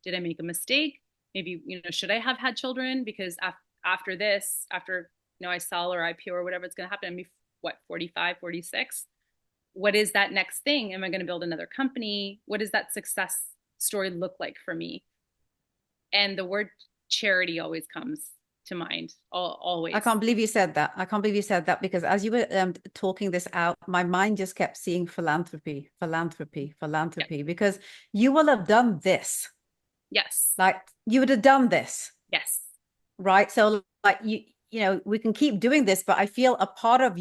Speaker 2: did I make a mistake? Maybe, should I have had children? Because after this, after, I sell or IPO or whatever, it's going to happen. I mean, what, 45, 46? What is that next thing? Am I going to build another company? What does that success story look like for me? And the word charity always comes to mind,
Speaker 1: I
Speaker 2: always.
Speaker 1: can't believe you said that. I can't believe you said that because as you were talking this out, my mind just kept seeing philanthropy, philanthropy,
Speaker 2: Yep.
Speaker 1: philanthropy, because you will have done this.
Speaker 2: Yes.
Speaker 1: Like you would have done this,
Speaker 2: Yes.
Speaker 1: right? So like we can keep doing this, but I feel a part of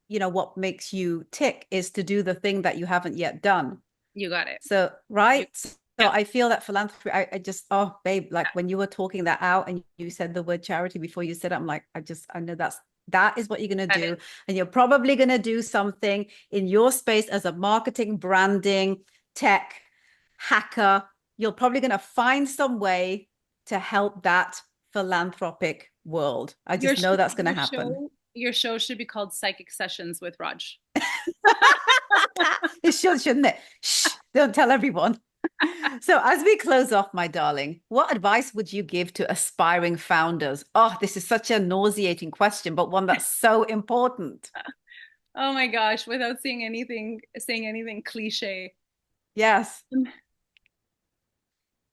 Speaker 1: what makes you tick is to do the thing that you haven't yet done.
Speaker 2: You got it.
Speaker 1: So,
Speaker 2: You,
Speaker 1: right. So
Speaker 2: yep.
Speaker 1: I feel that philanthropy, I just, oh, babe, like when you were talking that out and you said the word charity before you said it, I'm like, I know that is what you're going to
Speaker 2: That
Speaker 1: do.
Speaker 2: is,
Speaker 1: And you're probably going to do something in your space as a marketing, branding, tech hacker. You're probably going to find some way to help that philanthropic world. I
Speaker 2: your
Speaker 1: just know that's going to
Speaker 2: your
Speaker 1: happen.
Speaker 2: show should be called Psychic Sessions with Raj.
Speaker 1: It should, shouldn't it? Shh, don't tell everyone. So, as we close off, my darling, what advice would you give to aspiring founders? Oh, this is such a nauseating question, but one that's so important.
Speaker 2: Oh my gosh, without saying anything cliche.
Speaker 1: Yes.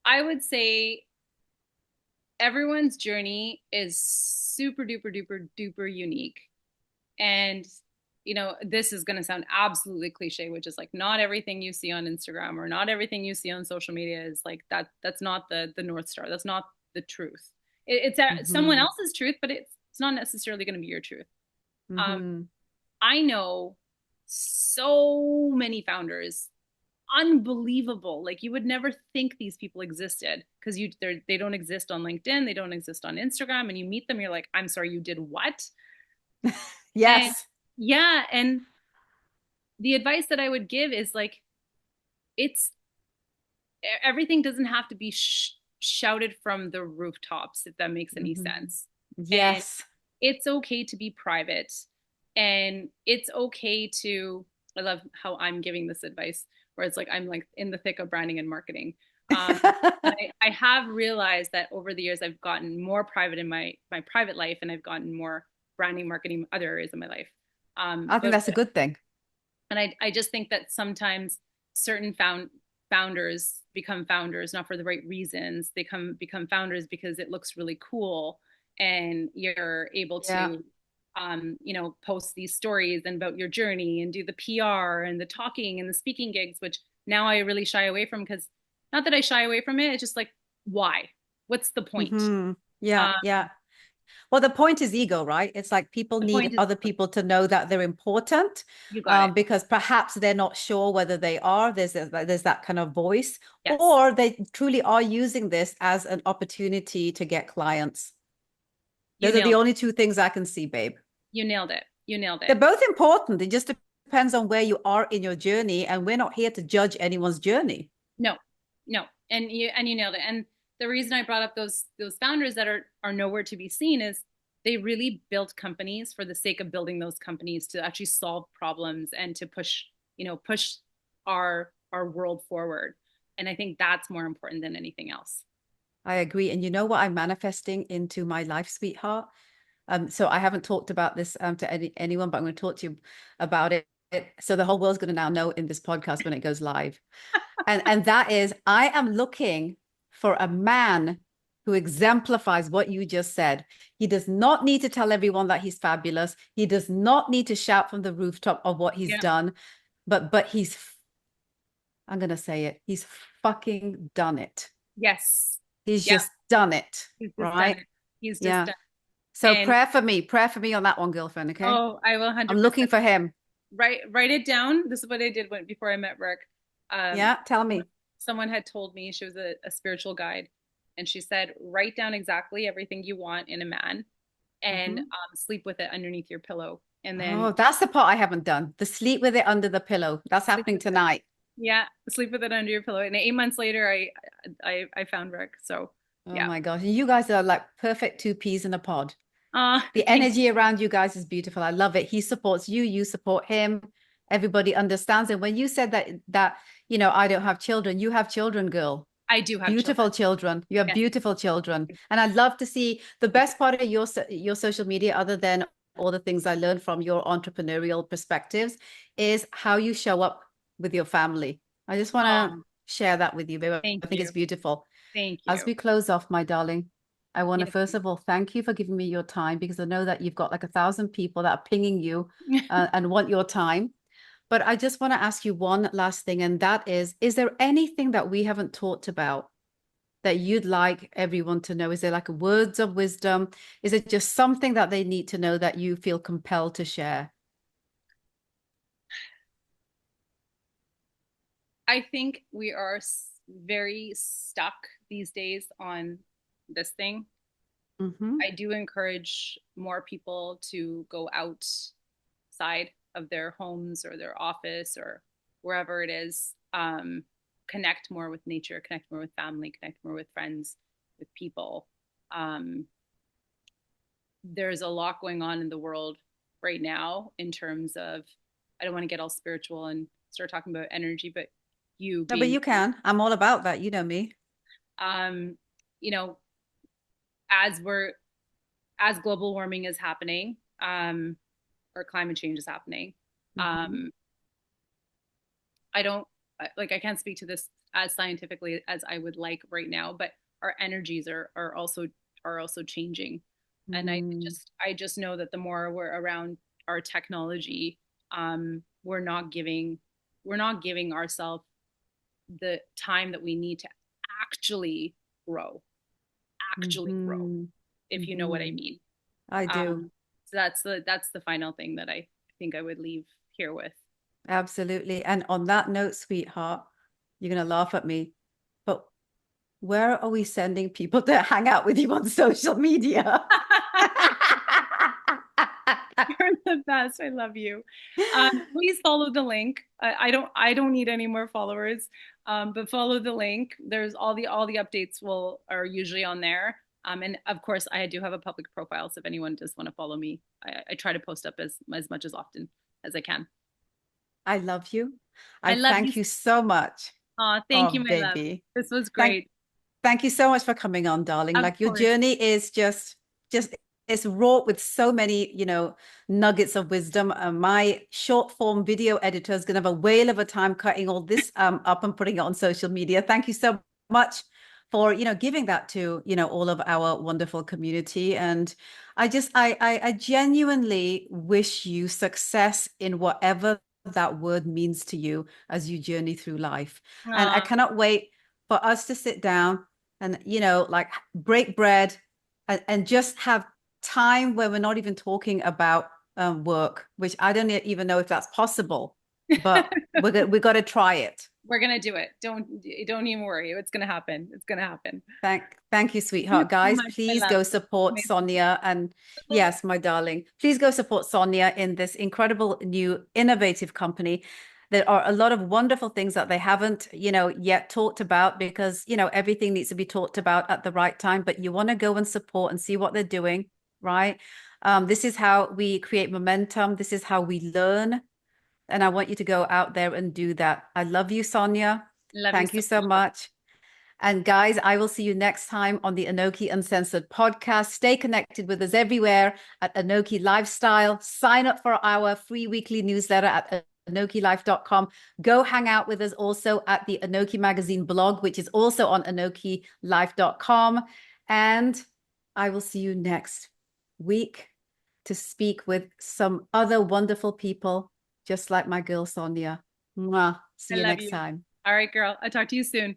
Speaker 2: I would say everyone's journey is super duper duper duper unique. And this is going to sound absolutely cliche, which is like not everything you see on Instagram or not everything you see on social media is like that. That's not the North Star. That's not the truth. It's someone
Speaker 1: Hmm.
Speaker 2: else's truth, but it's not necessarily going to be your truth. Um,
Speaker 1: Hmm.
Speaker 2: I know so many founders, unbelievable. Like you would never think these people existed because they don't exist on LinkedIn, they don't exist on Instagram, and you meet them, you're like, I'm sorry, you did what? And
Speaker 1: Yes.
Speaker 2: yeah, and the advice that I would give is like, it's everything doesn't have to be shouted from the rooftops, if that makes any
Speaker 1: Hmm.
Speaker 2: sense. And
Speaker 1: Yes.
Speaker 2: it's okay to be private, and it's okay to, I love how I'm giving this advice where it's like I'm like in the thick of branding and marketing. Um, I have realized that over the years I've gotten more private in my private life, and I've gotten more branding, marketing, other areas of my life.
Speaker 1: I think
Speaker 2: But
Speaker 1: that's a good thing.
Speaker 2: and I just think that sometimes certain founders become founders not for the right reasons. They become founders because it looks really cool, and you're able
Speaker 1: Yeah.
Speaker 2: to post these stories and about your journey and do the PR and the talking and the speaking gigs, which now I really shy away from, because not that I shy away from it, it's just like, why? What's the point?
Speaker 1: Hmm. Yeah.
Speaker 2: Um,
Speaker 1: Yeah. Well, the point is ego, right? It's like people
Speaker 2: the
Speaker 1: need
Speaker 2: point is,
Speaker 1: other people to know that they're important,
Speaker 2: you got it.
Speaker 1: because perhaps they're not sure whether they are. There's that kind of voice,
Speaker 2: Yes,
Speaker 1: or they truly are using this as an opportunity to get clients.
Speaker 2: you
Speaker 1: Those are the
Speaker 2: nailed
Speaker 1: only two things I can see, babe.
Speaker 2: you nailed it. You nailed
Speaker 1: They're
Speaker 2: it.
Speaker 1: both important. It just depends on where you are in your journey, and we're not here to judge anyone's journey.
Speaker 2: No, no, and you nailed it. And the reason I brought up those founders that are nowhere to be seen is they really built companies for the sake of building those companies to actually solve problems and to push our world forward. And I think that's more important than anything else.
Speaker 1: I agree. And you know what I'm manifesting into my life, sweetheart? So I haven't talked about this to anyone, but I'm going to talk to you about it. So the whole world's going to now know in this podcast when it goes live. And that is, I am looking for a man who exemplifies what you just said. He does not need to tell everyone that he's fabulous. He does not need to shout from the rooftop of what he's
Speaker 2: Yeah.
Speaker 1: done, but I'm going to say it. He's fucking done it.
Speaker 2: Yes.
Speaker 1: He's
Speaker 2: Yeah.
Speaker 1: just done it,
Speaker 2: He's just done
Speaker 1: right?
Speaker 2: it. He's just
Speaker 1: Yeah.
Speaker 2: done.
Speaker 1: So
Speaker 2: And
Speaker 1: prayer for me on that one, girlfriend. Okay.
Speaker 2: oh, I will
Speaker 1: I'm
Speaker 2: 100%
Speaker 1: looking for him.
Speaker 2: write it down. This is what I did before I met Rick. Um,
Speaker 1: Yeah. Tell me.
Speaker 2: someone had told me, she was a spiritual guide, and she said, write down exactly everything you want in a man and
Speaker 1: Mhm.
Speaker 2: sleep with it underneath your pillow. And then
Speaker 1: Oh, that's the part I haven't done. The sleep with it under the pillow. That's
Speaker 2: sleep
Speaker 1: happening
Speaker 2: with it.
Speaker 1: tonight.
Speaker 2: Yeah, sleep with it under your pillow. And 8 months later, I found Rick. So
Speaker 1: Oh
Speaker 2: yeah.
Speaker 1: my gosh. You guys are like perfect two peas in a pod. The
Speaker 2: Thank
Speaker 1: energy around you guys is beautiful. I love it. He supports you, you support him. Everybody understands. And when you said that, I don't have children, you have children, girl.
Speaker 2: I do have children.
Speaker 1: Beautiful children. You have
Speaker 2: Yes.
Speaker 1: beautiful children. And I love to see the best part of your social media, other than all the things I learned from your entrepreneurial perspectives, is how you show up with your family. I just want to
Speaker 2: Oh,
Speaker 1: share that with you, baby.
Speaker 2: thank
Speaker 1: I think
Speaker 2: you.
Speaker 1: it's beautiful.
Speaker 2: Thank
Speaker 1: As
Speaker 2: you.
Speaker 1: we close off, my darling, I want to
Speaker 2: Yes.
Speaker 1: first of all thank you for giving me your time, because I know that you've got like 1,000 people that are pinging you and want your time. But I just want to ask you one last thing, and that is there anything that we haven't talked about that you'd like everyone to know? Is there like words of wisdom? Is it just something that they need to know that you feel compelled to share?
Speaker 2: I think we are very stuck these days on this thing.
Speaker 1: Mm-hmm.
Speaker 2: I do encourage more people to go outside of their homes or their office or wherever it is, connect more with nature, connect more with family, connect more with friends, with people. Um, there's a lot going on in the world right now in terms of, I don't want to get all spiritual and start talking about energy, but you
Speaker 1: No, but
Speaker 2: being,
Speaker 1: you can. I'm all about that. You know me.
Speaker 2: um, you know, as we're as global warming is happening, or climate change is happening,
Speaker 1: Mm-hmm.
Speaker 2: um, I don't like I can't speak to this as scientifically as I would like right now, but our energies are also changing, and
Speaker 1: Mm-hmm.
Speaker 2: I just know that the more we're around our technology, we're not giving ourselves the time that we need to actually grow, actually grow,
Speaker 1: Mm-hmm.
Speaker 2: if you know what I
Speaker 1: Mm-hmm.
Speaker 2: mean.
Speaker 1: I do.
Speaker 2: So that's the final thing that I think I would leave here with.
Speaker 1: Absolutely. And on that note, sweetheart, you're going to laugh at me, but where are we sending people to hang out with you on social media?
Speaker 2: You're the best. I love you. Please follow the link. I don't need any more followers, but follow the link. There's all the updates are usually on there. And of course, I do have a public profile, so if anyone does want to follow me, I try to post up as much as often as I can.
Speaker 1: I love you.
Speaker 2: I
Speaker 1: I
Speaker 2: love you.
Speaker 1: thank you so much.
Speaker 2: Thank
Speaker 1: Oh,
Speaker 2: you, my love.
Speaker 1: baby.
Speaker 2: This was
Speaker 1: Thank
Speaker 2: great.
Speaker 1: thank you so much for coming on, darling.
Speaker 2: Of
Speaker 1: Like your
Speaker 2: course.
Speaker 1: journey is just it's wrought with so many, nuggets of wisdom. My short form video editor is gonna have a whale of a time cutting all this up and putting it on social media. Thank you so much for giving that to all of our wonderful community. And I genuinely wish you success in whatever that word means to you as you journey through life. And I
Speaker 2: Uh,
Speaker 1: cannot wait for us to sit down and like break bread and just have time where we're not even talking about work, which I don't even know if that's possible, but we got to try it.
Speaker 2: we're gonna do it. Don't even worry. It's gonna happen. It's gonna happen.
Speaker 1: Thank you,
Speaker 2: Thank
Speaker 1: sweetheart.
Speaker 2: you so
Speaker 1: Guys,
Speaker 2: much, my
Speaker 1: please
Speaker 2: love.
Speaker 1: go support
Speaker 2: Amazing.
Speaker 1: Sonya. And yes, my darling, please go support Sonya in this incredible new innovative company. There are a lot of wonderful things that they haven't, yet talked about, because, everything needs to be talked about at the right time. But you want to go and support and see what they're doing, right? This is how we create momentum. This is how we learn. And I want you to go out there and do that. I love you, Sonya.
Speaker 2: Love you
Speaker 1: Thank
Speaker 2: so
Speaker 1: you so
Speaker 2: much, love.
Speaker 1: much. And guys, I will see you next time on the Anoki Uncensored podcast. Stay connected with us everywhere at Anoki Lifestyle. Sign up for our free weekly newsletter at anokilife.com. Go hang out with us also at the Anoki Magazine blog, which is also on anokilife.com. And I will see you next week to speak with some other wonderful people, just like my girl Sonya. Mwah. See
Speaker 2: I
Speaker 1: you
Speaker 2: love
Speaker 1: next
Speaker 2: you.
Speaker 1: time.
Speaker 2: All right, girl. I'll talk to you soon.